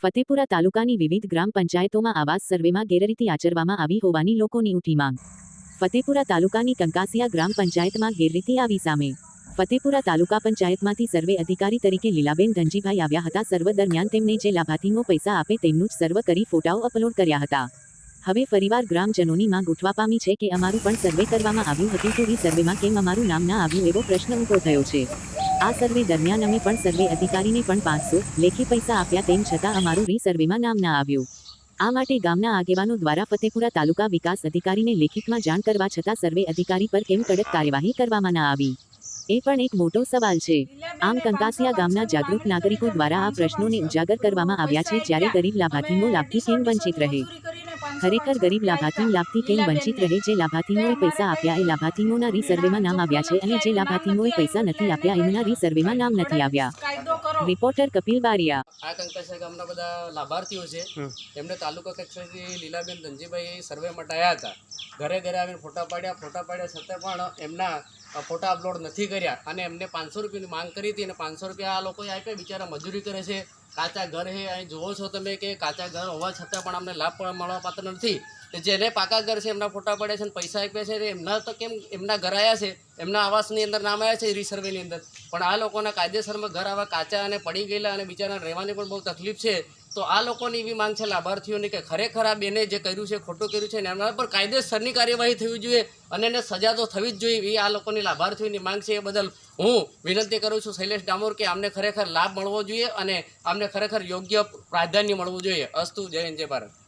ફતેપુરા તાલુકાની વિવિધ ગ્રામ પંચાયતોમાં આવાસ સર્વેમાં ગેરરીતિ આચરવામાં આવી હોવાની લોકોની ઉઠી માંગ। ફતેપુરા તાલુકાની કંકાસિયા ગ્રામ પંચાયતમાં ગેરરીતિ આવી સામે। ફતેપુરા તાલુકા પંચાયતમાંથી સર્વે અધિકારી તરીકે લીલાબેન ધનજીભાઈ આવ્યા હતા। સર્વ દરમિયાન તેમને જે લાભાર્થીઓ પૈસા આપે તેમનું જ સર્વ કરી ફોટાઓ અપલોડ કર્યા હતા। હવે ફરીવાર ગ્રામજનોની માંગ ઉઠવા પામી છે કે અમારું પણ સર્વે કરવામાં આવ્યું હતું તો એ સર્વેમાં કેમ અમારું નામ ના આવ્યું એવો પ્રશ્ન ઊભો થયો છે। આ સર્વે દરમિયાન અમે પણ સર્વે અધિકારીને પણ 500 લેખે પૈસા આપ્યા તેમ છતાં અમારું સર્વેમાં નામ ના આવ્યું। આ માટે ગામના આગેવાનો દ્વારા ફતેપુરા તાલુકા વિકાસ અધિકારીને લેખિતમાં જાણ કરવા છતાં સર્વે અધિકારી પર કેમ કડક કાર્યવાહી કરવામાં ના આવી એ પણ એક મોટો સવાલ છે। આમ કંકાસિયા ગામના જાગૃત નાગરિકો દ્વારા આ પ્રશ્નોને ઉજાગર કરવામાં આવ્યા છે। જ્યારે ગરીબ લાભાર્થીઓ લાભથી કેમ વંચિત રહે, ખરેખર ગરીબ લાભાર્થી લાભથી કેમ વંચિત રહે? જે લાભાર્થીઓએ પૈસા આપ્યા એ લાભાર્થીઓના સર્વેમાં નામ આવ્યા છે અને જે લાભાર્થીઓએ પૈસા નથી આપ્યા એમના સર્વેમાં નામ નથી આવ્યા। રિપોર્ટર કપિલ બારિયા। આ કંકાસિયા ગામના બધા લાભાર્થીઓ છે, એમને તાલુકા કક્ષાથી લીલાબેન ધનજીભાઈ સર્વે માટે આવ્યા હતા। ઘરે ઘરે આવીને ફોટા પાડ્યા છતાં પણ એમના ફોટા અપલોડ નથી કર્યા અને એમને 500 રૂપિયાની માંગ કરી હતી અને 500 રૂપિયા આ લોકોએ આપ્યા। બિચારા મજૂરી કરે છે, કાચા ઘર છે, અહીં જુઓ છો તમે કે કાચા ઘર હોવા છતાં પણ અમને લાભ પણ મળવા પાત્ર નથી। જેને પાકા ઘર છે એમના ફોટા પડ્યા છે અને પૈસા આપ્યા છે એમના તો કેમ એમના ઘર આવ્યા છે, એમના આવાસની અંદર નામ આવ્યા છે રીસર્વેની અંદર, પણ આ લોકોના કાયદેસરમાં ઘર આવા કાચા અને પડી ગયેલા અને બિચારા રહેવાની પણ બહુ તકલીફ છે। તો આ લોકોની એવી માંગ છે લાભાર્થીઓની કે ખરેખર આ બેને જે કર્યું છે ખોટું કર્યું છે ને એમના પર કાયદેસરની કાર્યવાહી થવી જોઈએ અને એને સજા તો થવી જ જોઈએ। એ આ લોકોની લાભાર્થીઓની માંગ છે। એ બદલ હું વિનંતી કરું છું શૈલેષ ડામોર કે અમને ખરેખર લાભ મળવો જોઈએ અને અમને ખરેખર યોગ્ય પ્રાધાન્ય મળવું જોઈએ। અસ્તુ, જય હિન્દ, જય ભારત।